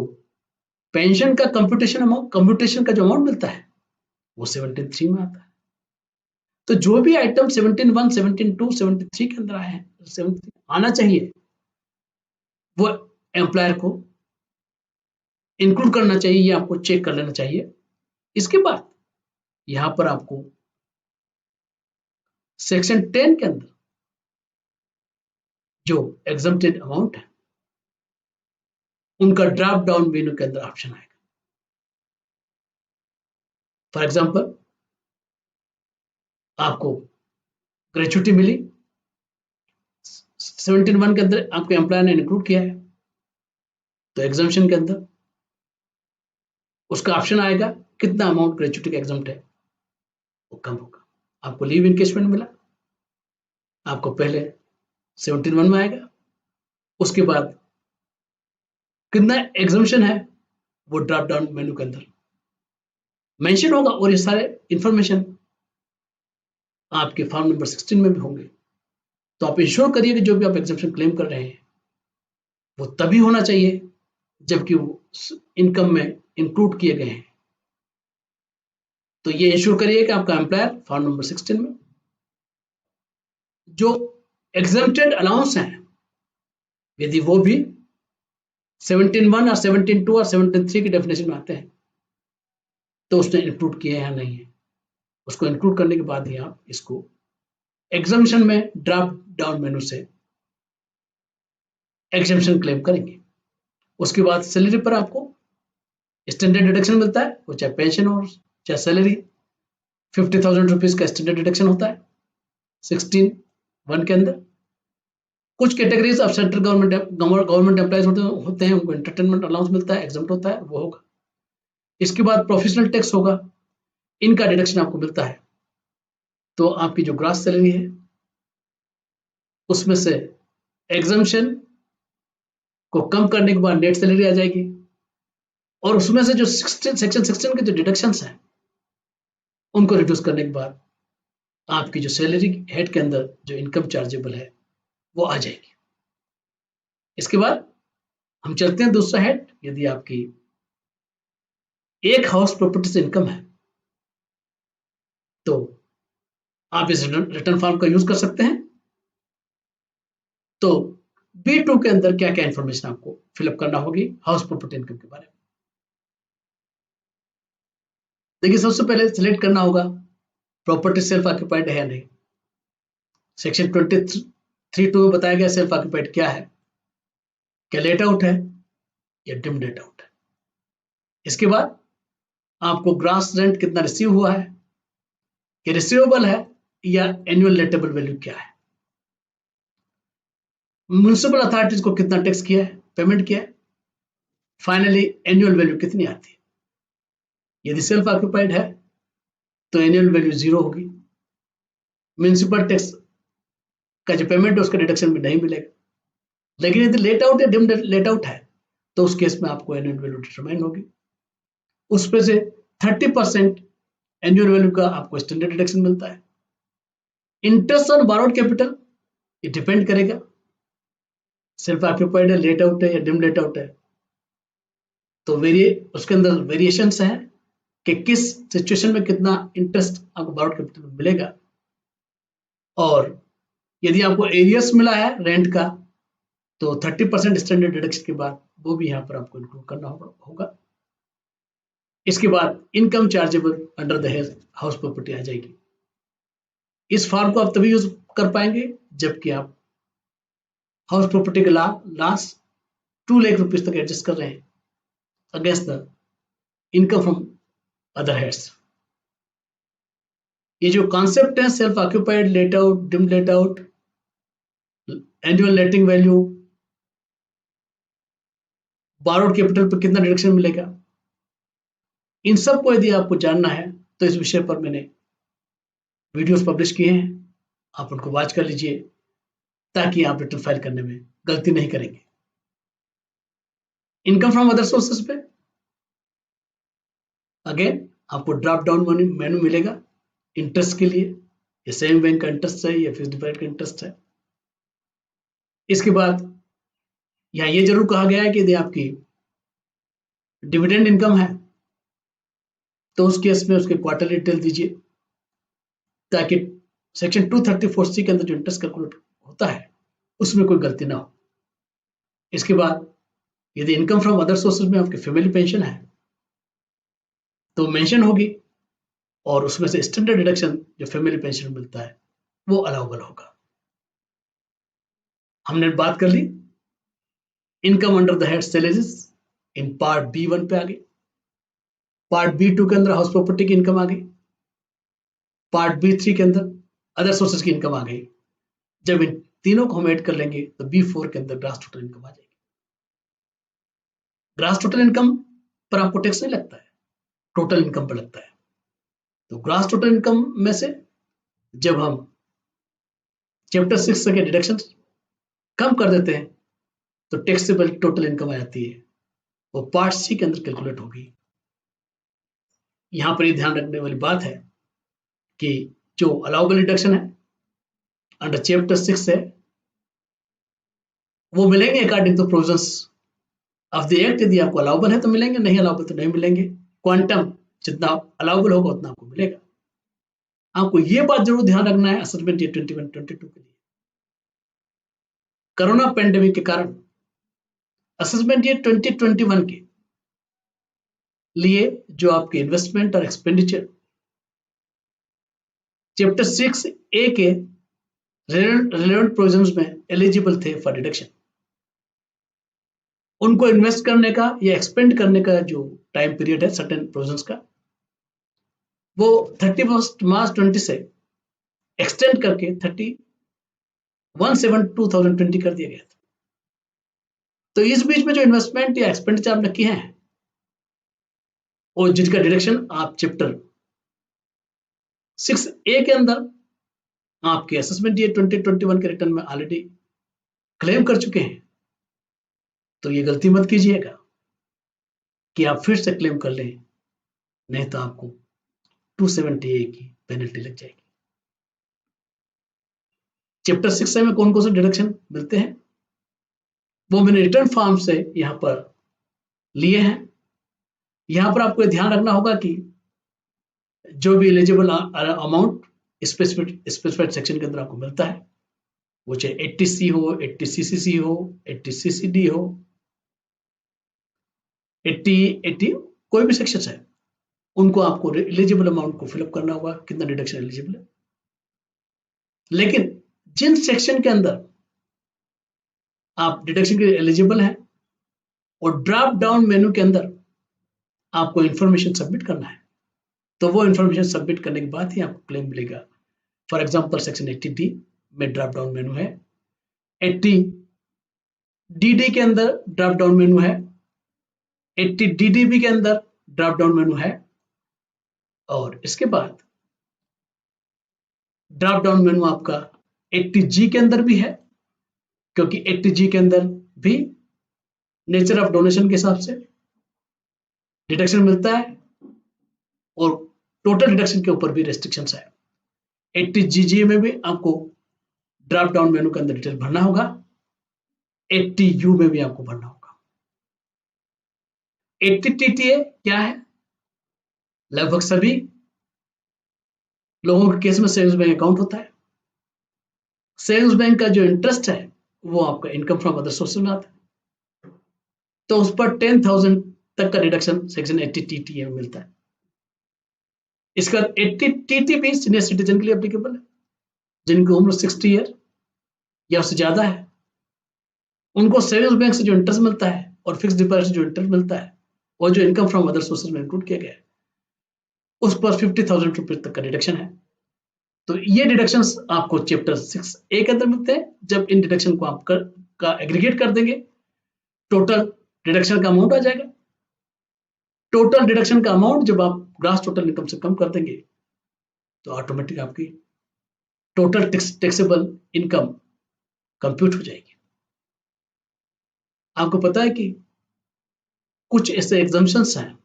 पेंशन का कंप्यूटेशन का जो अमाउंट मिलता है वो 17(3) में आता है। तो जो भी आइटम 17(1), 17(2), 73 के अंदर आए हैं, 73 आना चाहिए, वो एम्प्लॉयर को इंक्लूड करना चाहिए, ये आपको चेक कर लेना चाहिए। इसके बाद यहां पर आपको सेक्शन 10 के अंदर जो एग्जम्प्टेड अमाउंट है, उनका ड्रॉप डाउन मेनू के अंदर ऑप्शन आएगा। फॉर एग्जांपल, आपको ग्रेचुटी मिली, 17(1) के अंदर आपके एम्प्लॉयर ने इंक्लूड किया है, तो एग्जाम्पशन के अंदर उसका ऑप्शन आएगा कितना अमाउंट ग्रेचुटी का एग्जम्प्ट है, वो कम होगा। आपको लीव इनकेशमेंट मिला, आपको पहले 17(1) में आएगा, उसके बाद कितना एग्जम्पशन है वो ड्रॉप डाउन मेनू के अंदर मेंशन होगा, और ये सारे इंफॉर्मेशन आपके फॉर्म नंबर 16 में भी होंगे। तो आप इंश्योर करिए कि जो भी आप एग्जम्पशन क्लेम कर रहे हैं वो तभी होना चाहिए जबकि वो इनकम में इंक्लूड किए गए हैं। तो ये इंश्योर करिए कि आपका एम्प्लॉयर फॉर्म नंबर 16 में जो एग्जम्प्टेड अलाउंस हैं, यदि वो भी 17(1) और 17(2) और 17(3) की डेफिनेशन में आते हैं तो उसने इंक्लूड किए या नहीं है। उसको इंक्लूड करने के बाद ही आप इसको एग्जम्पशन में ड्रॉप डाउन मेनू से एग्जम्पशन क्लेम करेंगे। उसके बाद सैलरी पर आपको स्टैंडर्ड डिडक्शन मिलता है, वो चाहे पेंशन हो चाहे सैलरी। 50,000 रुपीज का स्टैंडर्ड डिडक्शन होता है 16(1) के अंदर। कुछ categories of central government employees होते हैं, उनको एंटरटेनमेंट अलाउंस मिलता है, एग्जम्प्ट होता है, वो होगा। इसके बाद प्रोफेशनल टैक्स होगा, इनका डिडक्शन आपको मिलता है। तो आपकी जो ग्रॉस सैलरी है उसमें से एग्जम्पशन को कम करने के बाद नेट सैलरी आ जाएगी, और उसमें से जो सेक्शन 16 के जो डिडक्शंस हैं उनको रिड्यूस करने के बाद आपकी जो सैलरी हेड के अंदर जो इनकम चार्जेबल है वो आ जाएगी। इसके बाद हम चलते हैं दूसरा हेड। यदि आपकी एक हाउस प्रॉपर्टी से इनकम है तो आप इस रिटर्न फॉर्म का यूज कर सकते हैं। तो B2 के अंदर क्या क्या इंफॉर्मेशन आपको फिलअप करना होगी हाउस प्रॉपर्टी इनकम के बारे में। देखिए, सबसे पहले सिलेक्ट करना होगा प्रॉपर्टी सेल्फ ऑक्यूपाइड है या नहीं। सेक्शन 23(2) में बताया गया सेल्फ ऑक्यूपाइड क्या है। क्या लेट आउट है या डिम लेट आउट है। इसके बाद आपको ग्रास रेंट कितना रिसीव हुआ है, ये रिसीवेबल है या एनुअल लेटेबल वैल्यू क्या है। म्युनिसिपल अथॉरिटीज को कितना टैक्स किया है, पेमेंट किया है। फाइनली एनुअल वैल्यू कितनी आती है। यदि सेल्फ ऑक्यूपाइड है तो एनुअल वैल्यू 0 होगी। म्युनिसिपल टैक्स का जो पेमेंट है उसका डिडक्शन भी नहीं मिलेगा। लेकिन यदि लेट आउट या डिम लेट आउट है तो उस केस में आपको एनुअल वैल्यू डिटरमाइन होगी। उस पे से 30% एनुअल वैल्यू का आपको स्टैंडर्ड डिडक्शन मिलता है। इंटरेस्ट ऑन बोरोड कैपिटल ये डिपेंड करेगा सेल्फ ऑक्यूपाइड है, लेट आउट है या डिम लेट आउट है। तो उसके अंदर वेरिएशंस हैं कि किस सिचुएशन में कितना इंटरेस्ट आपको बोरोड कैपिटल में मिलेगा। और यदि आपको एरियर्स मिला है रेंट का तो 30% स्टैंडर्ड डिडक्शन के बाद वो भी यहाँ पर आपको इंक्लूड करना होगा। इसके बाद income chargeable under the house property आ जाएगी। इस फॉर्म को आप तभी यूज कर पाएंगे जबकि आप हाउस प्रॉपर्टी के लास्ट 2 लाख रुपीज तक एडजस्ट कर रहे हैं against the income from other heads. ये जो कॉन्सेप्ट है self occupied, let out, deemed let out, annual letting value, borrowed capital पर कितना डिडक्शन मिलेगा, इन सब को यदि आपको जानना है तो इस विषय पर मैंने वीडियोस पब्लिश किए हैं, आप उनको वॉच कर लीजिए ताकि आप रिटर्न फाइल करने में गलती नहीं करेंगे। इनकम फ्रॉम अदर सोर्सेस पे अगेन आपको ड्रॉप डाउन मेनू मिलेगा इंटरेस्ट के लिए, ये सेम बैंक का इंटरेस्ट है या फिक्स्ड डिपॉजिट का इंटरेस्ट है। इसके बाद यहाँ ये जरूर कहा गया है कि यदि आपकी डिविडेंड इनकम है तो उस केस में उसके क्वार्टरली डिटेल दीजिए ताकि सेक्शन 234C के अंदर जो इंटरेस्ट कैलकुलेट होता है उसमें कोई गलती ना हो। इसके बाद यदि इनकम फ्रॉम अदर सोर्सेज में आपकी फैमिली पेंशन है तो मेंशन होगी और उसमें से स्टैंडर्ड डिडक्शन जो फैमिली पेंशन मिलता है वो अलाउबल होगा। हमने बात कर ली income under the head salaries in part B1 पे आ गई। पार्ट B2 के अंदर हाउस प्रॉपर्टी की इनकम आ गई। पार्ट B3 के अंदर अदर सोर्सेज की इनकम आ गई। जब इन तीनों को हम ऐड कर लेंगे तो B4 के अंदर ग्रास टोटल इनकम आ जाएगी। ग्रास टोटल इनकम पर आपको टैक्स नहीं लगता है, टोटल इनकम पर लगता है। तो ग्रास टोटल इनकम में से जब हम चैप्टर 6 के डिडक्शन कम कर देते हैं तो टैक्सेबल टोटल इनकम आ जाती है, वो पार्ट C के अंदर कैलकुलेट होगी। यहां पर ये ध्यान रखने वाली बात है कि जो अलाउबल डिडक्शन है अंडर चैप्टर 6 है वो मिलेंगे according to provisions of the act. यदि आपको अलाउबल है तो मिलेंगे, नहीं अलाउबल तो नहीं मिलेंगे। क्वांटम जितना अलाउबल होगा उतना आपको मिलेगा। आपको ये बात जरूर ध्यान रखना है असेसमेंट ईयर 21-22 के लिए कोरोना पेंडेमिक के कारण असेसमेंट ईयर 2021 के लिए जो आपके इन्वेस्टमेंट और एक्सपेंडिचर चैप्टर 6A के रिलेवेंट प्रोविजंस में एलिजिबल थे फॉर डिडक्शन, उनको इन्वेस्ट करने का या एक्सपेंड करने का जो टाइम पीरियड है सर्टेन प्रोविजंस का वो 31 मार्च 20 से एक्सटेंड करके 31/7/2020 कर दिया गया था। तो इस बीच में जो इन्वेस्टमेंट या एक्सपेंडिचर आपने किए हैं और जिसका डिडक्शन आप चैप्टर 6A के अंदर आपके असेसमेंट ईयर 2021 के रिटर्न में ऑलरेडी क्लेम कर चुके हैं, तो ये गलती मत कीजिएगा कि आप फिर से क्लेम कर लें, नहीं तो आपको 270A की पेनल्टी लग जाएगी। चैप्टर 6 में कौन कौन से डिडक्शन मिलते हैं वो मैंने रिटर्न फॉर्म से यहां पर लिए हैं। यहां पर आपको ध्यान रखना होगा कि जो भी एलिजिबल अमाउंट स्पेसिफाइड सेक्शन के अंदर आपको मिलता है वो चाहे 80C हो, 80CCC हो, 80CCD हो, 80 कोई भी सेक्शन है उनको आपको एलिजिबल अमाउंट को फिलअप करना होगा कितना डिडक्शन एलिजिबल है। लेकिन जिन सेक्शन के अंदर आप डिडक्शन के लिए एलिजिबल हैं और ड्रॉप डाउन मेनू के अंदर आपको इंफॉर्मेशन सबमिट करना है, तो वो इंफॉर्मेशन सबमिट करने के बाद ही आपको क्लेम मिलेगा। फॉर एग्जांपल सेक्शन 80D में ड्रॉप डाउन मेनू है, 80DD के अंदर ड्रॉप डाउन मेनू है, 80DDB के अंदर ड्रॉप डाउन मेनू है, और इसके बाद ड्रॉप डाउन मेनू आपका 80G के अंदर भी है, क्योंकि 80G के अंदर भी नेचर ऑफ डोनेशन के हिसाब से डिडक्शन मिलता है और टोटल डिडक्शन के ऊपर भी रेस्ट्रिक्शंस है। 80GG में भी आपको ड्रॉप डाउन मेनू के अंदर डिटेल भरना होगा, 80U में भी आपको भरना होगा। 80TTA क्या है? लगभग सभी लोगों के केस में सेविंग्स बैंक अकाउंट होता है। सेविंग्स बैंक का जो इंटरेस्ट है वो आपका इनकम फ्रॉम अदर सोर्सेज में आता है, तो उस पर 10,000 तक का रिडक्शन सेक्शन 80TTA में मिलता है। इसका 80TTP सीनियर सिटीजन के लिए एप्लीकेबल है, जिनकी उम्र 60 ईयर या उससे ज्यादा है। उनको सेविंग्स बैंक से जो इंटरेस्ट मिलता है और फिक्स डिपॉजिट से जो इंटरेस्ट मिलता है और जो इनकम फ्रॉम अदर सोर्सेज में इंक्लूड किया गया है, उस पर 50,000 रुपीज तक का डिडक्शन है। तो ये डिडक्शंस आपको चैप्टर 6A के अंदर मिलते हैं। जब इन डिडक्शन को आप का एग्रीगेट कर देंगे, टोटल डिडक्शन का अमाउंट आ जाएगा। टोटल डिडक्शन का अमाउंट जब आप ग्रास टोटल इनकम से कम कर देंगे, तो ऑटोमेटिक आपकी टोटल टैक्सेबल इनकम कंप्यूट हो जाएगी। आपको पता है कि कुछ ऐसे एग्जम्पशंस हैं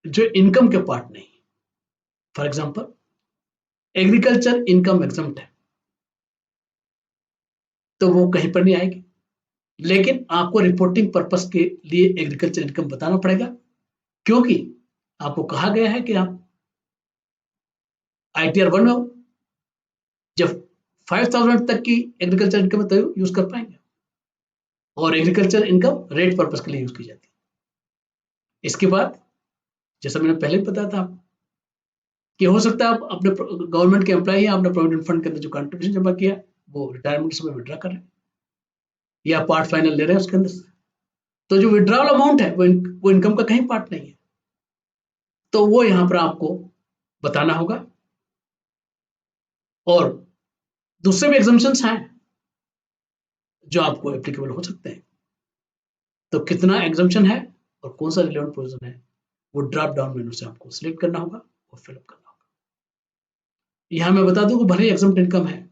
जो इनकम के पार्ट नहीं। For example, agriculture income exempt है, तो वो कहीं पर नहीं आएगी, लेकिन आपको रिपोर्टिंग पर्पस के लिए एग्रीकल्चर इनकम बताना पड़ेगा, क्योंकि आपको कहा गया है कि आप ITR 1 हो, जब 5,000 तक की एग्रीकल्चर इनकम तो यूज कर पाएंगे, और एग्रीकल्चर इनकम रेट पर्पस के लिए यूज की जाती है। इसके बाद जैसा मैंने पहले बताया था कि हो सकता है आप अपने गवर्नमेंट के एम्प्लॉय हैं, आपने प्रोविडेंट फंड के अंदर जो कंट्रीब्यूशन जमा किया वो रिटायरमेंट समय विड्रॉ कर रहे हैं या पार्ट फाइनल ले रहे हैं उसके अंदर से, तो जो विड्रॉल अमाउंट है वो इनकम का कहीं पार्ट नहीं है, तो वो यहां पर आपको बताना होगा। और दूसरे भी एग्जम्पशंस हैं जो आपको एप्लीकेबल हो सकते हैं। तो कितना एग्जम्पशन है और कौन सा रिलेवेंट प्रोविजन है, वो ड्रॉप डाउन मेनू से आपको सिलेक्ट करना होगा और फिलअप करना होगा। यहां मैं बता दूं कि भले एग्जम्प्ट इनकम है,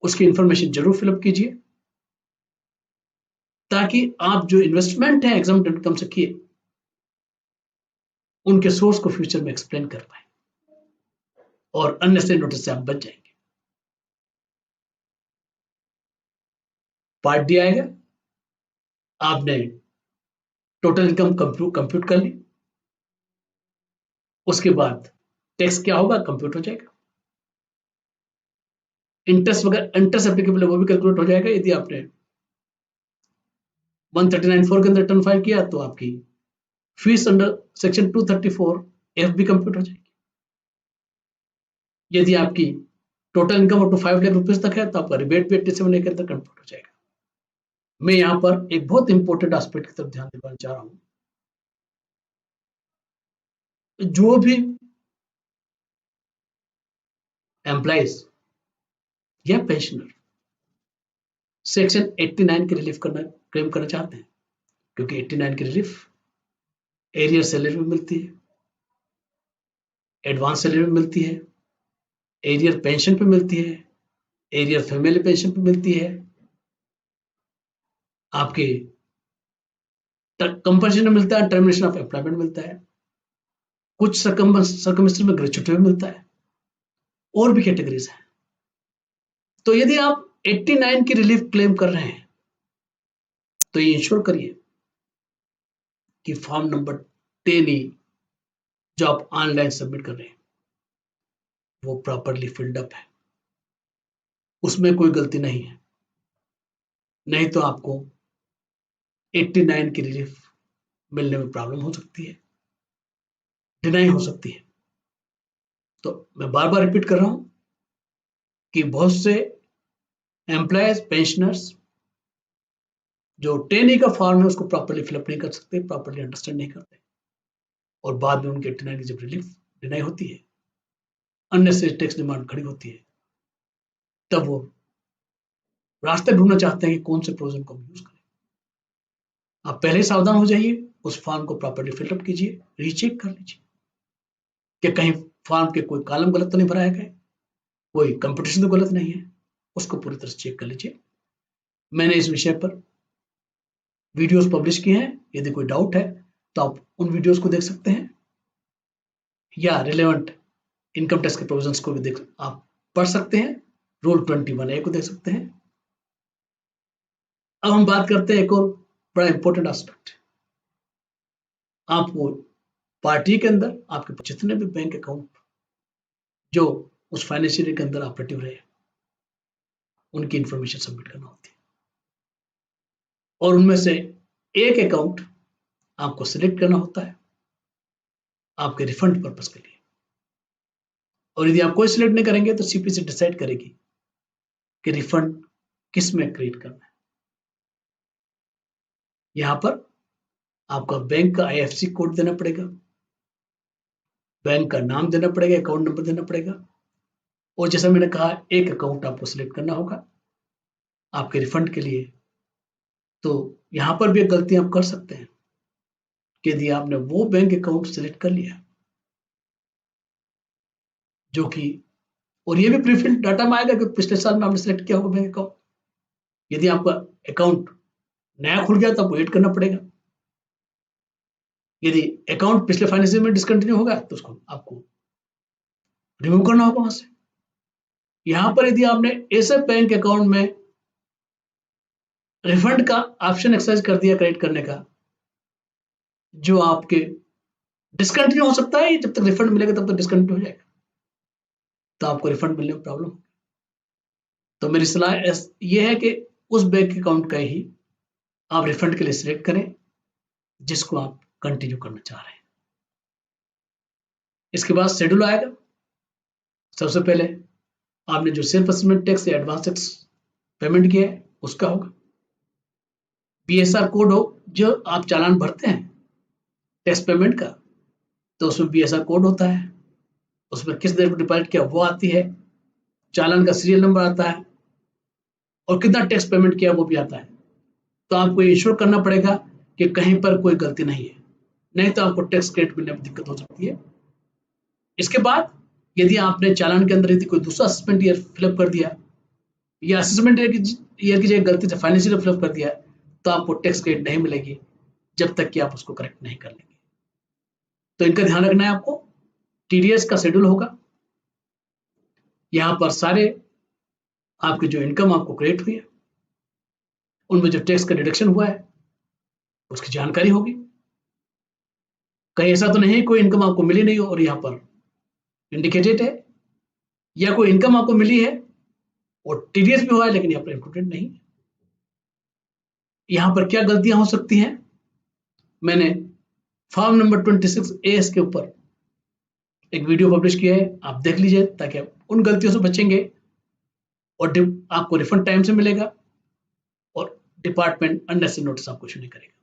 उसकी इंफॉर्मेशन जरूर फिलअप कीजिए, ताकि आप जो इन्वेस्टमेंट है एग्जम्प्ट इनकम से किए, उनके सोर्स को फ्यूचर में एक्सप्लेन कर पाए और अननेसेसरी नोटिस से आप बच जाएंगे। पार्ट डी आएगा, आपने टोटल इनकम कंप्यूट कर ली, उसके बाद टैक्स क्या होगा कंप्यूट हो जाएगा, इंटरेस्ट वगैरह इंटरेस्ट एप्लीकेबल है वो भी कैलकुलेट हो जाएगा। यदि आपने 139(4) के अंदर रिटर्न फाइल किया तो आपकी फीस अंडर सेक्शन 234F भी कंप्यूट हो जाएगी। यदि आपकी total income up to 5 lakh rupees तक है तो आपका रिबेट भी 87A के अंदर कंप्यूट हो जाएगा। मैं यहां पर एक बहुत इंपॉर्टेंट एस्पेक्ट की तरफ ध्यान दिलाना चाह रहा हूं, जो भी एम्प्लॉइज या पेंशनर सेक्शन 89 की रिलीफ क्लेम करना चाहते हैं, क्योंकि 89 की रिलीफ एरियर सैलरी में मिलती है, एडवांस सैलरी में मिलती है, एरियर पेंशन पे मिलती है, एरियर फैमिली पेंशन पे मिलती है, आपके कंपनसेशन में मिलता है, टर्मिनेशन ऑफ एम्प्लॉयमेंट मिलता है, कुछ सर्कमस्टेंस में ग्रेच्युटी में मिलता है, और भी कैटेगरीज हैं। तो यदि आप 89 की रिलीफ क्लेम कर रहे हैं तो ये इंश्योर करिए कि फॉर्म नंबर 10E जो आप ऑनलाइन सबमिट कर रहे हैं वो प्रॉपरली फिल्ड अप है, उसमें कोई गलती नहीं है, नहीं तो आपको 89 की रिलीफ मिलने में प्रॉब्लम हो सकती है, डिनाई हो सकती है। तो मैं बार बार रिपीट कर रहा हूं कि बहुत से एम्प्लॉयज पेंशनर्स जो 10A का फॉर्म है उसको प्रॉपरली फिलअप नहीं कर सकते, प्रॉपरली अंडरस्टैंड नहीं करते, और बाद में उनके 89 की जब रिलीफ डिनाई होती है, अननेसेसरी टैक्स डिमांड खड़ी होती है, तब वो रास्ते ढूंढना चाहते हैं कि कौन से प्रोविजन को हम यूज करें। आप पहले सावधान हो जाइए, उस फॉर्म को प्रॉपरली फिलअप कीजिए, रीचेक कर लीजिए कि कहीं फॉर्म के कोई कॉलम गलत तो नहीं भराया गया, कोई कंपटीशन तो गलत नहीं है, उसको पूरी तरह से चेक कर लीजिए। मैंने इस विषय पर वीडियोस पब्लिश किए हैं, यदि कोई डाउट है तो आप उन वीडियोस को देख सकते हैं, या रिलेवेंट इनकम टैक्स के प्रोविजंस को भी देख आप पढ़ सकते हैं, रूल 21A को देख सकते हैं। अब हम बात करते हैं एक और बड़ा इंपॉर्टेंट एस्पेक्ट। आपको पार्टी के अंदर आपके जितने भी बैंक अकाउंट जो उस फाइनेंशियल ईयर के अंदर ऑपरेटिव रहे, उनकी इंफॉर्मेशन सबमिट करना होती है, और उनमें से एक अकाउंट आपको सिलेक्ट करना होता है आपके रिफंड पर्पस के लिए। और यदि आप कोई सिलेक्ट नहीं करेंगे तो सीपीसी डिसाइड करेगी कि रिफंड किस में क्रिएट करना है। यहां पर आपका बैंक का आईएफएससी कोड देना पड़ेगा, बैंक का नाम देना पड़ेगा, अकाउंट नंबर देना पड़ेगा, और जैसा मैंने कहा एक अकाउंट आपको सिलेक्ट करना होगा आपके रिफंड के लिए। तो यहां पर भी एक गलती आप कर सकते हैं कि यदि आपने वो बैंक अकाउंट सिलेक्ट कर लिया जो कि, और ये भी प्रीफिल्ड डाटा में आएगा कि पिछले साल में आपने सिलेक्ट किया होगा बैंक अकाउंट। यदि आपका अकाउंट नया खुल गया तो आपको एड करना पड़ेगा, यदि अकाउंट पिछले फाइनेंशियल में डिसकंटिन्यू होगा तो उसको आपको रिमूव करना होगा वहां से। यहां पर यदि आपने ऐसे बैंक अकाउंट में रिफंड का ऑप्शन एक्सरसाइज कर दिया क्रेडिट करने का जो आपके डिसकंटिन्यू हो सकता है, जब तक रिफंड मिलेगा तब तक डिसकंटिन्यू हो जाएगा, तो आपको रिफंड मिलने में प्रॉब्लम। तो मेरी सलाह यह है कि उस बैंक अकाउंट का ही आप रिफंड के लिए सिलेक्ट करें जिसको आप कंटिन्यू करना चाह रहे हैं। इसके बाद शेड्यूल आएगा। सबसे पहले आपने जो सेल्फ असेसमेंट टैक्स या एडवांस टैक्स पेमेंट किया है उसका होगा। बीएसआर कोड हो, जो आप चालान भरते हैं टैक्स पेमेंट का, तो उसमें बीएसआर कोड होता है, उसमें किस देर को डिपॉजिट किया वो आती है, चालान का सीरियल नंबर आता है, और कितना टैक्स पेमेंट किया वो भी आता है। तो आपको इंश्योर करना पड़ेगा कि कहीं पर कोई गलती नहीं है, नहीं तो आपको टैक्स क्रेडिट मिलने में दिक्कत हो सकती है। इसके बाद यदि आपने चालान के अंदर यदि कोई दूसरा असेसमेंट ईयर फिलअप कर दिया, या असेसमेंट ईयर की जगह गलती से फाइनेंशियल फिलअप कर दिया, तो आपको टैक्स क्रेडिट नहीं मिलेगी जब तक कि आप उसको करेक्ट नहीं कर लेंगे। तो इनका ध्यान रखना है आपको। टीडीएस का शेड्यूल होगा, यहाँ पर सारे आपकी जो इनकम आपको क्रिएट हुई है उनमें जो टैक्स का डिडक्शन हुआ है उसकी जानकारी होगी। कहीं ऐसा तो नहीं कोई इनकम आपको मिली नहीं हो और यहाँ पर इंडिकेटेड है, या कोई इनकम आपको मिली है और टीडीएस भी हुआ है लेकिन यहाँ पर इंक्लूडेड नहीं। यहाँ पर क्या गलतियां हो सकती हैं, मैंने फॉर्म नंबर 26AS के ऊपर एक वीडियो पब्लिश किया है, आप देख लीजिए ताकि आप उन गलतियों से बचेंगे और आपको रिफंड टाइम से मिलेगा और डिपार्टमेंट अननेसेसरी नोटिस आपको इशू नहीं करेगा।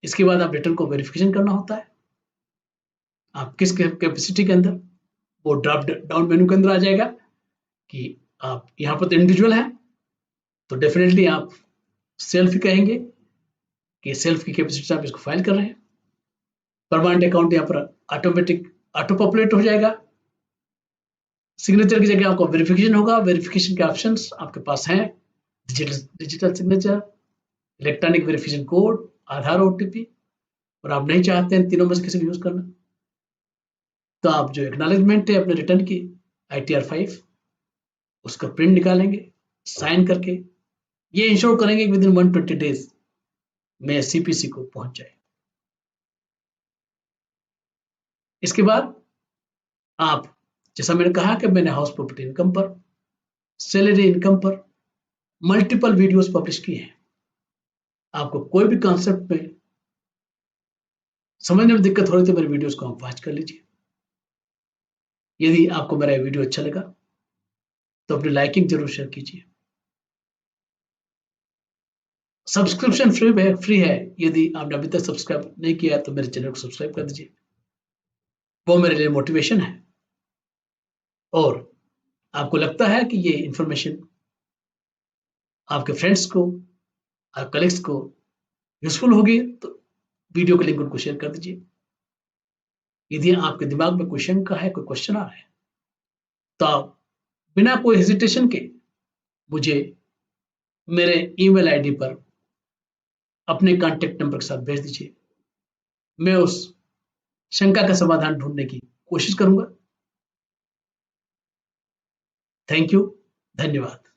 इसके बाद आप रिटर्न को वेरिफिकेशन करना होता है, आप किस कैपेसिटी के अंदर, वो ड्रॉप डाउन मेनू के अंदर आ जाएगा कि आप यहाँ पर तो इंडिविजुअल है तो डेफिनेटली आप सेल्फ ही कहेंगे कि सेल्फ की कैपेसिटी से आप इसको फाइल कर रहे हैं। परमानेंट अकाउंट यहाँ पर ऑटोमेटिक ऑटो पॉपुलेट हो जाएगा। सिग्नेचर की जगह आपको वेरिफिकेशन होगा, वेरिफिकेशन के ऑप्शंस आपके पास हैं, digital signature, electronic verification code, Aadhaar, OTP, और आप नहीं चाहते हैं तीनों में से किसी को यूज करना, तो आप जो एक्नॉलेजमेंट है अपने रिटर्न की ITR 5 उसका प्रिंट निकालेंगे, साइन करके ये इंश्योर करेंगे कि विदिन 120 डेज में सीपीसी को पहुंच जाए। इसके बाद आप, जैसा मैंने कहा कि मैंने हाउस प्रॉपर्टी इनकम पर, सैलरी इनकम पर मल्टीपल वीडियोस पब्लिश किए हैं। आपको कोई भी कॉन्सेप्ट में समझने में दिक्कत हो रही तो मेरे वीडियोस को आप वॉच कर लीजिए। यदि आपको मेरा वीडियो अच्छा लगा तो अपनी लाइकिंग जरूर शेयर कीजिए, सब्सक्रिप्शन फ्री है। यदि आपने अभी तक सब्सक्राइब नहीं किया है तो मेरे चैनल को सब्सक्राइब कर दीजिए, वो मेरे लिए मोटिवेशन है। और आपको लगता है कि ये इंफॉर्मेशन आपके फ्रेंड्स को और कलीग्स को यूजफुल होगी तो वीडियो के लिंक उनको शेयर कर दीजिए। यदि आपके दिमाग में कोई शंका है, कोई क्वेश्चन आ रहा है, तो आप बिना कोई हेजिटेशन के मुझे मेरे ईमेल आईडी पर अपने कॉन्टेक्ट नंबर के साथ भेज दीजिए। मैं उस शंका का समाधान ढूंढने की कोशिश करूंगा। थैंक यू, धन्यवाद।